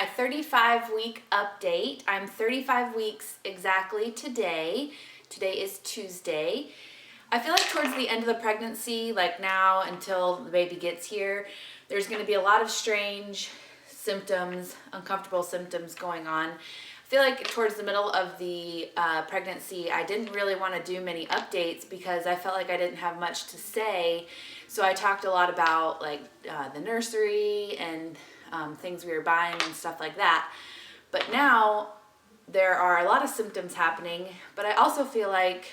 my 35-week update. I'm 35 weeks exactly today. Today is Tuesday. I feel like towards the end of the pregnancy, like now until the baby gets here, there's going to be a lot of strange symptoms, uncomfortable symptoms going on. I feel like towards the middle of the pregnancy, I didn't really want to do many updates because I felt like I didn't have much to say. So I talked a lot about like the nursery and things we were buying and stuff like that. But now there are a lot of symptoms happening, but I also feel like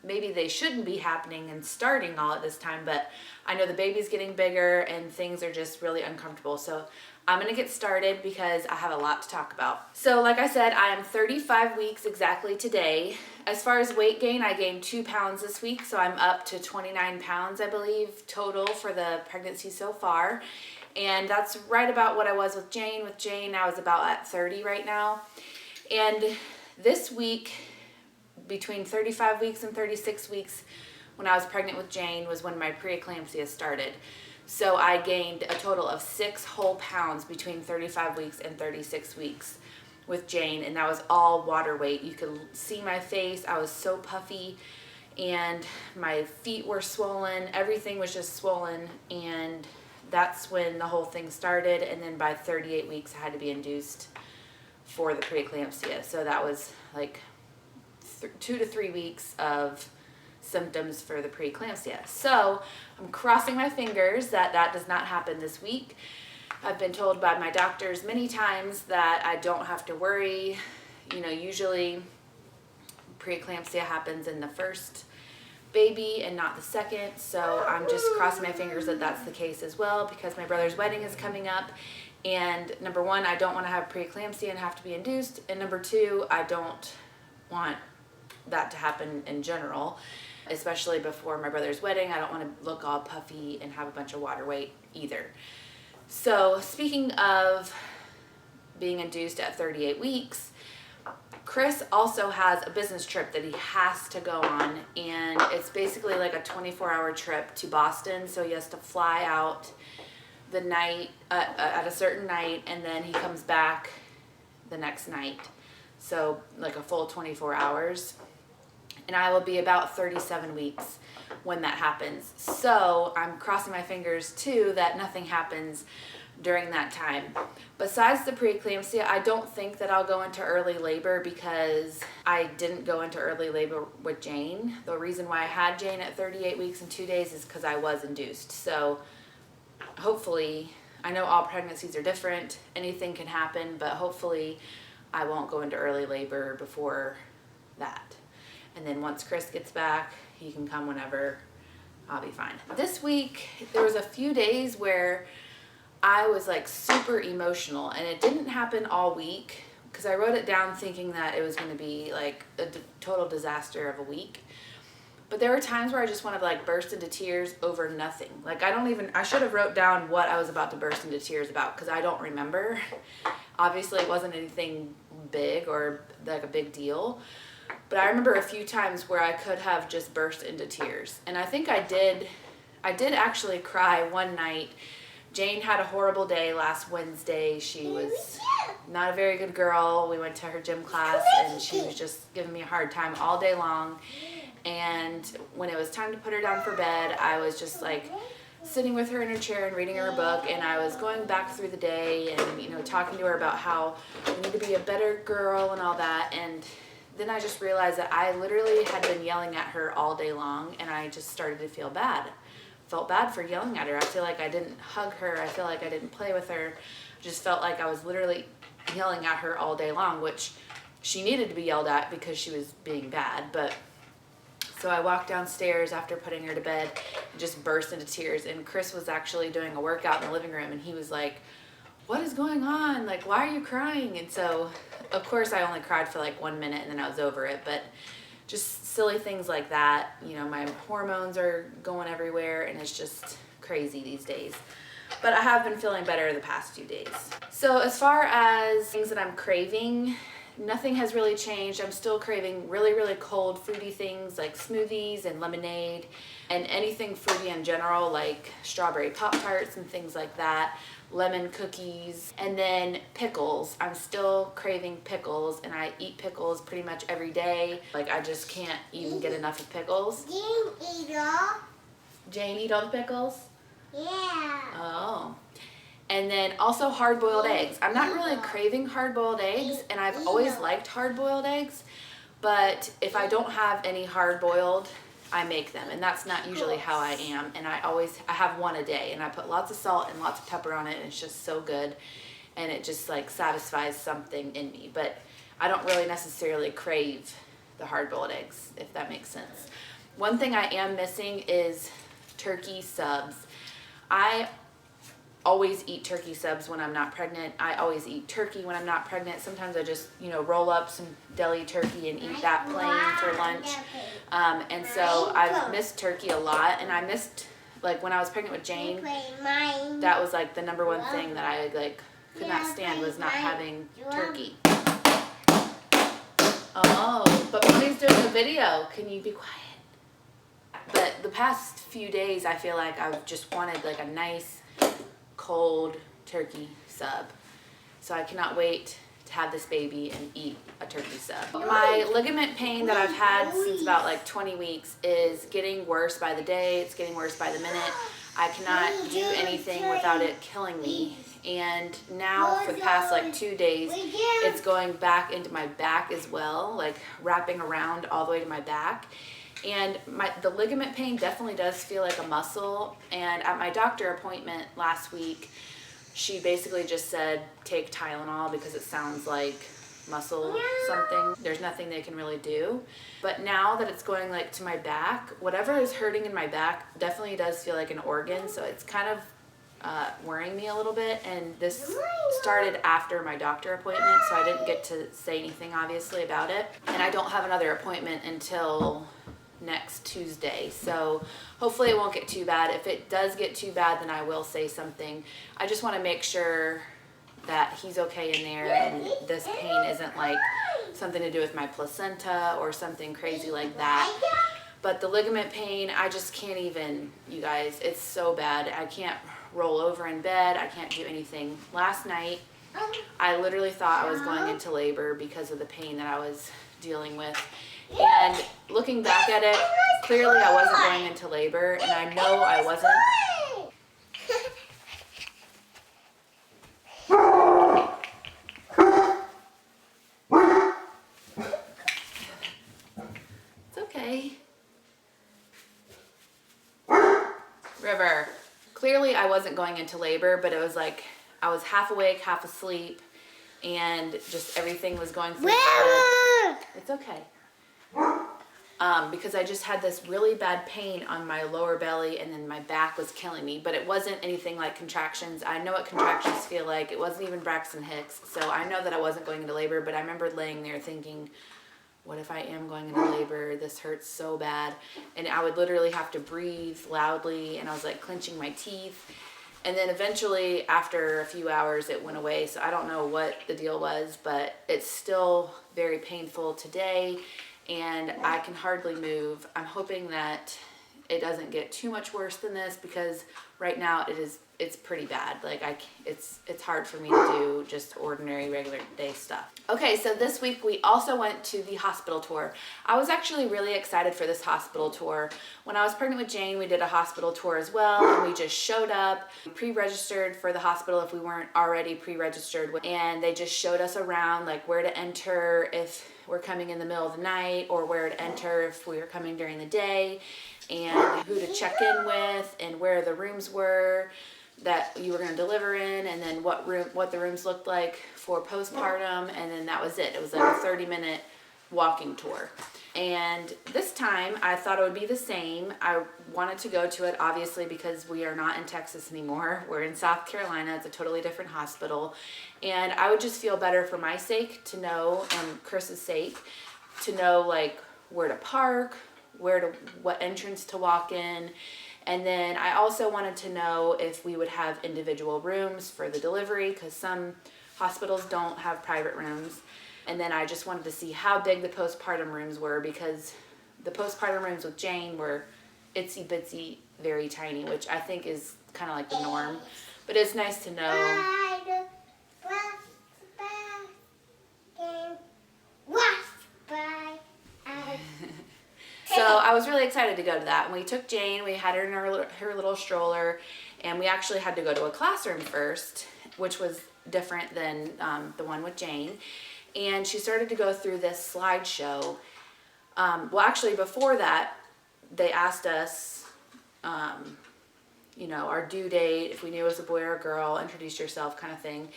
maybe they shouldn't be happening and starting all at this time, but I know the baby's getting bigger and things are just really uncomfortable. So I'm gonna get started because I have a lot to talk about. So like I said, I am 35 weeks exactly today. As far as weight gain, I gained 2 pounds this week, so I'm up to 29 pounds, I believe, total for the pregnancy so far. And that's right about what I was with Jane. With Jane, I was about at 30 right now. And this week, between 35 weeks and 36 weeks, when I was pregnant with Jane, was when my preeclampsia started. So I gained a total of 6 whole pounds between 35 weeks and 36 weeks with Jane, and that was all water weight. You could see my face. I was so puffy, and my feet were swollen. Everything was just swollen, and that's when the whole thing started. And then by 38 weeks, I had to be induced for the preeclampsia. So that was like 2 to 3 weeks of symptoms for the preeclampsia. So I'm crossing my fingers that that does not happen this week. I've been told by my doctors many times that I don't have to worry. You know, usually preeclampsia happens in the first baby and not the second. So I'm just crossing my fingers that that's the case as well, because my brother's wedding is coming up. And number one, I don't want to have preeclampsia and have to be induced. And number two, I don't want that to happen in general, especially before my brother's wedding. I don't want to look all puffy and have a bunch of water weight either. So speaking of being induced at 38 weeks, Chris also has a business trip that he has to go on, and it's basically like a 24-hour trip to Boston. So he has to fly out the night at a certain night, and then he comes back the next night. So like a full 24 hours. And I will be about 37 weeks when that happens. So I'm crossing my fingers too that nothing happens during that time. Besides the preeclampsia, I don't think that I'll go into early labor because I didn't go into early labor with Jane. The reason why I had Jane at 38 weeks and 2 days is because I was induced. So hopefully, I know all pregnancies are different, anything can happen, but hopefully I won't go into early labor before that. And then once Chris gets back, he can come whenever. I'll be fine. This week, there was a few days where I was like super emotional, and it didn't happen all week because I wrote it down thinking that it was going to be like a total disaster of a week. But there were times where I just wanted to like burst into tears over nothing. Like I should have wrote down what I was about to burst into tears about because I don't remember. Obviously it wasn't anything big or like a big deal. But I remember a few times where I could have just burst into tears. And I think I did actually cry one night. Jane had a horrible day last Wednesday. She was not a very good girl. We went to her gym class and she was just giving me a hard time all day long. And when it was time to put her down for bed, I was just like sitting with her in her chair and reading her a book, and I was going back through the day and, you know, talking to her about how we need to be a better girl and all that. And then I just realized that I literally had been yelling at her all day long, and I just started to feel bad. Felt bad for yelling at her. I feel like I didn't hug her. I feel like I didn't play with her. I just felt like I was literally yelling at her all day long, which she needed to be yelled at because she was being bad. But so I walked downstairs after putting her to bed and just burst into tears. And Chris was actually doing a workout in the living room, and he was like, "What is going on? Like, why are you crying?" And so, of course, I only cried for like 1 minute and then I was over it. But just silly things like that. You know, my hormones are going everywhere, and it's just crazy these days. But I have been feeling better the past few days. So as far as things that I'm craving nothing has really changed. I'm still craving really, really cold fruity things like smoothies and lemonade and anything fruity in general, like strawberry Pop-Tarts and things like that, lemon cookies, and then pickles. I'm still craving pickles, and I eat pickles pretty much every day. Like, I just can't even get enough of pickles. Jane eat all. Jane eat all the pickles? Yeah. Oh. And then also hard-boiled eggs. I'm not really craving hard-boiled eggs, and I've always liked hard-boiled eggs, but if I don't have any hard-boiled, I make them, and that's not usually how I am. And I have one a day, and I put lots of salt and lots of pepper on it, and it's just so good, and it just like satisfies something in me. But I don't really necessarily crave the hard-boiled eggs, if that makes sense. One thing I am missing is turkey subs. I always eat turkey subs when I'm not pregnant. I always eat turkey when I'm not pregnant. Sometimes I just, roll up some deli turkey and eat that plain for lunch. And so I've missed turkey a lot, and I missed, like, when I was pregnant with Jane, that was like the number one thing that I could not stand, was not having turkey. Oh, but Mommy's doing a video. Can you be quiet? But the past few days, I feel like I've just wanted like a nice cold turkey sub. So I cannot wait to have this baby and eat a turkey sub. My ligament pain that I've had since about like 20 weeks is getting worse by the day. It's getting worse by the minute. I cannot do anything without it killing me. And now for the past like 2 days, it's going back into my back as well, like wrapping around all the way to my back. And the ligament pain definitely does feel like a muscle. And at my doctor appointment last week, she basically just said, take Tylenol because it sounds like muscle something. There's nothing they can really do. But now that it's going like to my back, whatever is hurting in my back definitely does feel like an organ. So it's kind of worrying me a little bit. And this started after my doctor appointment, so I didn't get to say anything obviously about it. And I don't have another appointment until next Tuesday, so hopefully it won't get too bad. If it does get too bad, then I will say something. I just want to make sure that he's okay in there, and this pain isn't like something to do with my placenta or something crazy like that. But the ligament pain, I just can't even, you guys, it's so bad. I can't roll over in bed. I can't do anything. Last night, I literally thought I was going into labor because of the pain that I was dealing with. And looking back at it, clearly I wasn't going into labor, and I know I wasn't. It's okay. River. Clearly I wasn't going into labor, but it was like I was half awake, half asleep, and just everything was going through my head. It's okay. Because I just had this really bad pain on my lower belly, and then my back was killing me, but it wasn't anything like contractions. I know what contractions feel like. It wasn't even Braxton Hicks, so I know that I wasn't going into labor, but I remember laying there thinking, what if I am going into labor? This hurts so bad. And I would literally have to breathe loudly, and I was like clenching my teeth. And then eventually, after a few hours, it went away. So I don't know what the deal was, but it's still very painful today, and I can hardly move. I'm hoping that it doesn't get too much worse than this, because right now it's pretty bad. Like it's hard for me to do just ordinary regular day stuff. Okay, so this week we also went to the hospital tour. I was actually really excited for this hospital tour. When I was pregnant with Jane, we did a hospital tour as well, and we just showed up, pre-registered for the hospital if we weren't already pre-registered, and they just showed us around, like where to enter if we're coming in the middle of the night, or where to enter if we were coming during the day, and who to check in with, and where the rooms were that you were going to deliver in, and then what the rooms looked like for postpartum, and then that was it. It was like a 30-minute walking tour. And this time I thought it would be the same. I wanted to go to it obviously because we are not in Texas anymore. We're in South Carolina. It's a totally different hospital, and I would just feel better for my sake to know, and Chris's sake, to know like where to park, what entrance to walk in. And then I also wanted to know if we would have individual rooms for the delivery, because some hospitals don't have private rooms. And then I just wanted to see how big the postpartum rooms were, because the postpartum rooms with Jane were itsy bitsy, very tiny, which I think is kind of like the norm. But it's nice to know. So I was really excited to go to that. And we took Jane, we had her in her little stroller, and we actually had to go to a classroom first, which was different than the one with Jane. And she started to go through this slideshow. Well, actually, before that, they asked us, you know, our due date, if we knew it was a boy or a girl, introduce yourself kind of thing.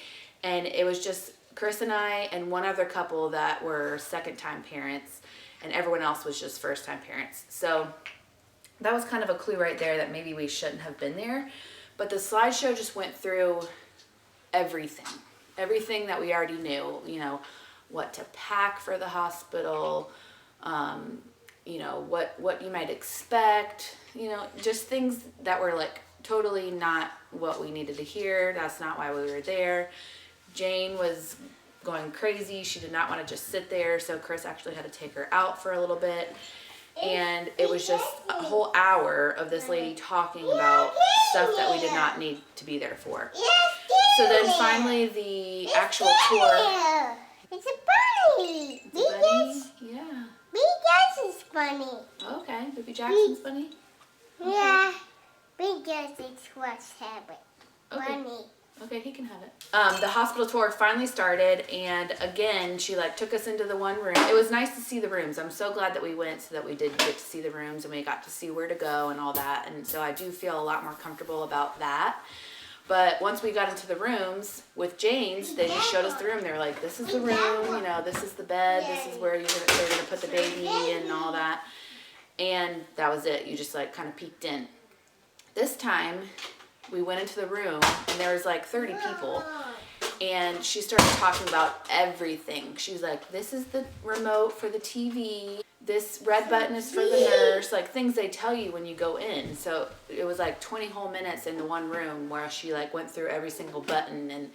And it was just Chris and I and one other couple that were second-time parents, and everyone else was just first-time parents. So that was kind of a clue right there that maybe we shouldn't have been there. But the slideshow just went through everything that we already knew, you know, what to pack for the hospital, you know, what you might expect, you know, just things that were like totally not what we needed to hear. That's not why we were there. Jane was going crazy. She did not want to just sit there, so Chris actually had to take her out for a little bit. And it was just a whole hour of this lady talking about stuff that we did not need to be there for. So then finally the actual tour. It's a bunny. It's a bunny? Yeah. Big Jackson's bunny. Okay, Baby Jackson's bunny? Yeah. Big Jackson's what's happening. Okay. Bunny. Okay, he can have it. The hospital tour finally started, and again, she like took us into the one room. It was nice to see the rooms. I'm so glad that we went, so that we did get to see the rooms and we got to see where to go and all that. And so I do feel a lot more comfortable about that. But once we got into the rooms with Jane's, they just showed us the room. They were like, this is the room, you know, this is the bed, this is where they're gonna put the baby and all that. And that was it. You just like kind of peeked in. This time, we went into the room and there was like 30 people, and she started talking about everything. She was like, this is the remote for the TV, this red button is for the nurse, like things they tell you when you go in. So it was like 20 whole minutes in the one room where she like went through every single button, and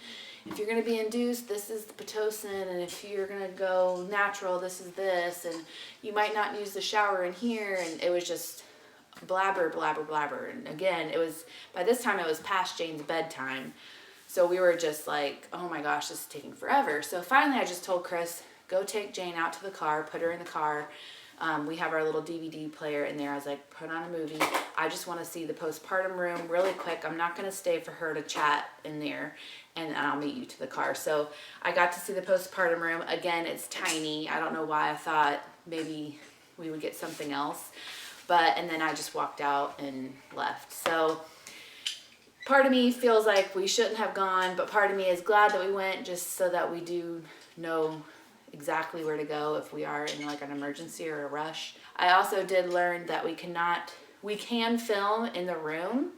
if you're going to be induced, this is the Pitocin, and if you're going to go natural, this is this, and you might not use the shower in here. And it was just blabber. And again, it was, by this time it was past Jane's bedtime. So we were just like, oh my gosh, this is taking forever. So finally I just told Chris, go take Jane out to the car, put her in the car. We have our little DVD player in there. I was like, put on a movie. I just want to see the postpartum room really quick. I'm not going to stay for her to chat in there, and I'll meet you to the car. So I got to see the postpartum room. Again, it's tiny. I don't know why I thought maybe we would get something else. And then I just walked out and left. So part of me feels like we shouldn't have gone, but part of me is glad that we went, just so that we do know exactly where to go if we are in like an emergency or a rush. I also did learn that we can film in the room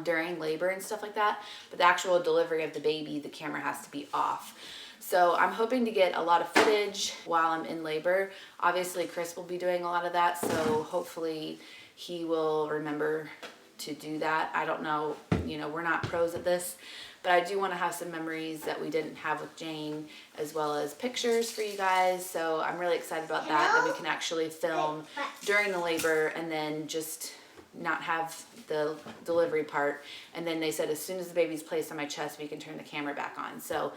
during labor and stuff like that, but the actual delivery of the baby, the camera has to be off. So I'm hoping to get a lot of footage while I'm in labor. Obviously Chris will be doing a lot of that, so hopefully he will remember to do that. I don't know, you know, we're not pros at this, but I do want to have some memories that we didn't have with Jane, as well as pictures for you guys. So I'm really excited about that we can actually film during the labor and then just not have the delivery part. And then they said as soon as the baby's placed on my chest, we can turn the camera back on. So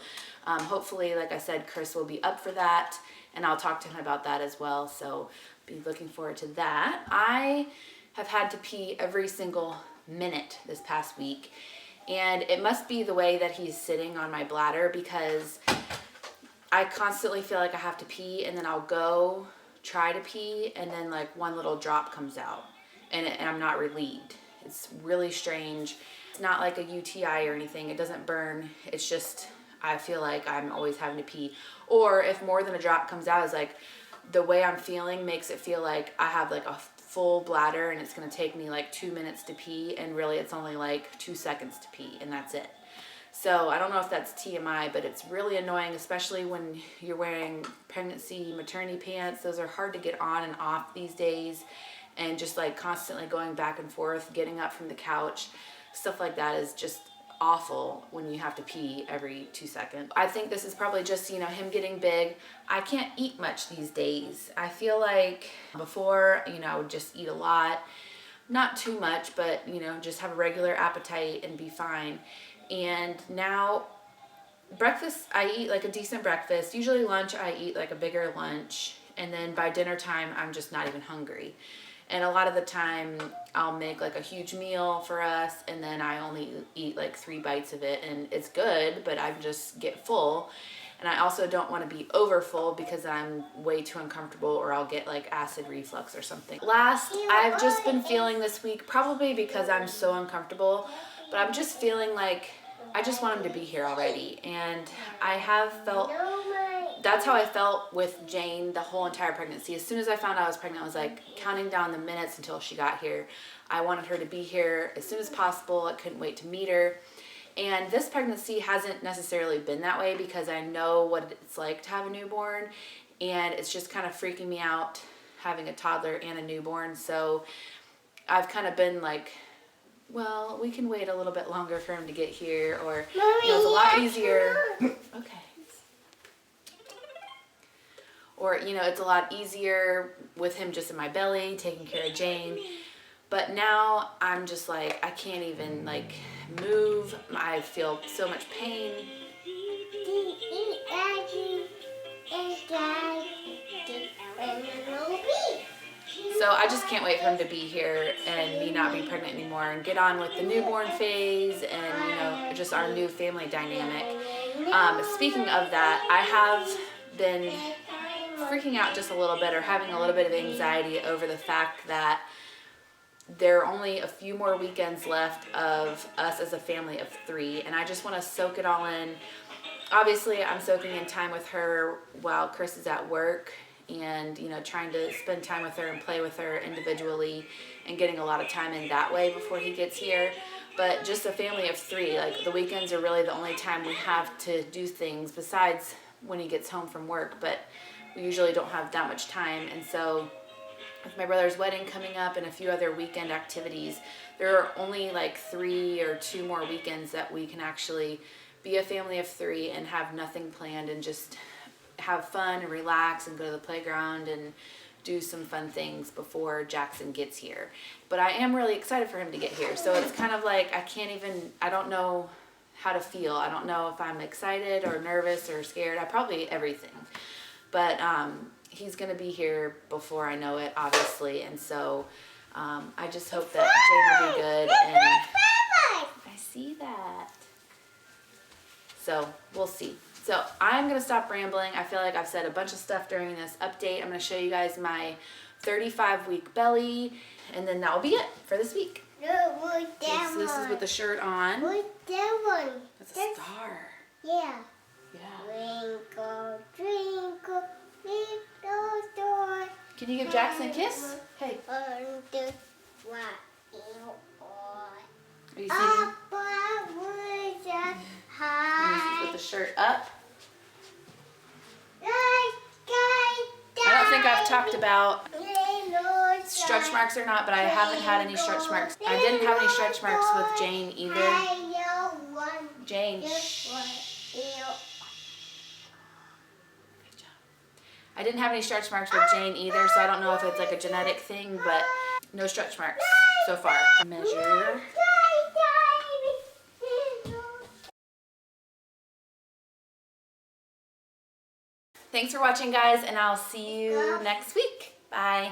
hopefully, like I said, Chris will be up for that, and I'll talk to him about that as well. So be looking forward to that. I have had to pee every single minute this past week, and it must be the way that he's sitting on my bladder, because I constantly feel like I have to pee, and then I'll go try to pee, and then like one little drop comes out, and I'm not relieved. It's really strange. It's not like a UTI or anything. It doesn't burn. It's just, I feel like I'm always having to pee. Or if more than a drop comes out, it's like the way I'm feeling makes it feel like I have like a full bladder and it's going to take me like 2 minutes to pee, and really it's only like 2 seconds to pee, and that's it. So I don't know if that's TMI, but it's really annoying, especially when you're wearing pregnancy maternity pants. Those are hard to get on and off these days, and just like constantly going back and forth, getting up from the couch, stuff like that is just awful when you have to pee every 2 seconds. I think this is probably just, you know, him getting big. I can't eat much these days. I feel like before, you know, I would just eat a lot. Not too much, but, you know, just have a regular appetite and be fine. And now, breakfast, I eat like a decent breakfast. Usually lunch, I eat like a bigger lunch. And then by dinner time, I'm just not even hungry. And a lot of the time, I'll make like a huge meal for us, and then I only eat like 3 bites of it, and it's good, but I just get full. And I also don't want to be over full because I'm way too uncomfortable, or I'll get like acid reflux or something. Last, I've just been feeling this week, probably because I'm so uncomfortable, but I'm just feeling like I just want him to be here already. And I have felt, that's how I felt with Jane the whole entire pregnancy. As soon as I found out I was pregnant, I was like counting down the minutes until she got here. I wanted her to be here as soon as possible. I couldn't wait to meet her. And this pregnancy hasn't necessarily been that way because I know what it's like to have a newborn, and it's just kind of freaking me out having a toddler and a newborn. So I've kind of been like, well, we can wait a little bit longer for him to get here, or you know, it's a lot easier. Okay. Or, you know, it's a lot easier with him just in my belly, taking care of Jane. But now I'm just like, I can't even like move. I feel so much pain. So I just can't wait for him to be here and me not be pregnant anymore and get on with the newborn phase and, you know, just our new family dynamic. Speaking of that, I have been freaking out just a little bit, or having a little bit of anxiety over the fact that there are only a few more weekends left of us as a family of 3, and I just want to soak it all in. Obviously, I'm soaking in time with her while Chris is at work, and, you know, trying to spend time with her and play with her individually and getting a lot of time in that way before he gets here. But just a family of 3, like the weekends are really the only time we have to do things besides when he gets home from work, but we usually don't have that much time. And so with my brother's wedding coming up and a few other weekend activities, there are only like 3 or 2 more weekends that we can actually be a family of 3 and have nothing planned and just have fun and relax and go to the playground and do some fun things before Jackson gets here. But I am really excited for him to get here. So it's kind of like I don't know how to feel. I don't know if I'm excited or nervous or scared. I probably everything. But he's going to be here before I know it, obviously. And so I just hope that Jane will be good. And I see that. So we'll see. So I'm going to stop rambling. I feel like I've said a bunch of stuff during this update. I'm going to show you guys my 35-week belly. And then that will be it for this week. No, So this is with the shirt on. what's that one? That's a star. Yeah. Yeah. Twinkle, twinkle, little star. Can you give Jackson a kiss? Hey. Under what you are. Are you singing? Up above the high. With the shirt up. I I don't think I've talked about stretch marks or not, but I haven't had any stretch marks. I didn't have any stretch marks with Jane either. Jane, shh. Good job. I didn't have any stretch marks with Jane either, so I don't know if it's like a genetic thing, but no stretch marks so far. Measure. Thanks for watching, guys, and I'll see you next week. Bye.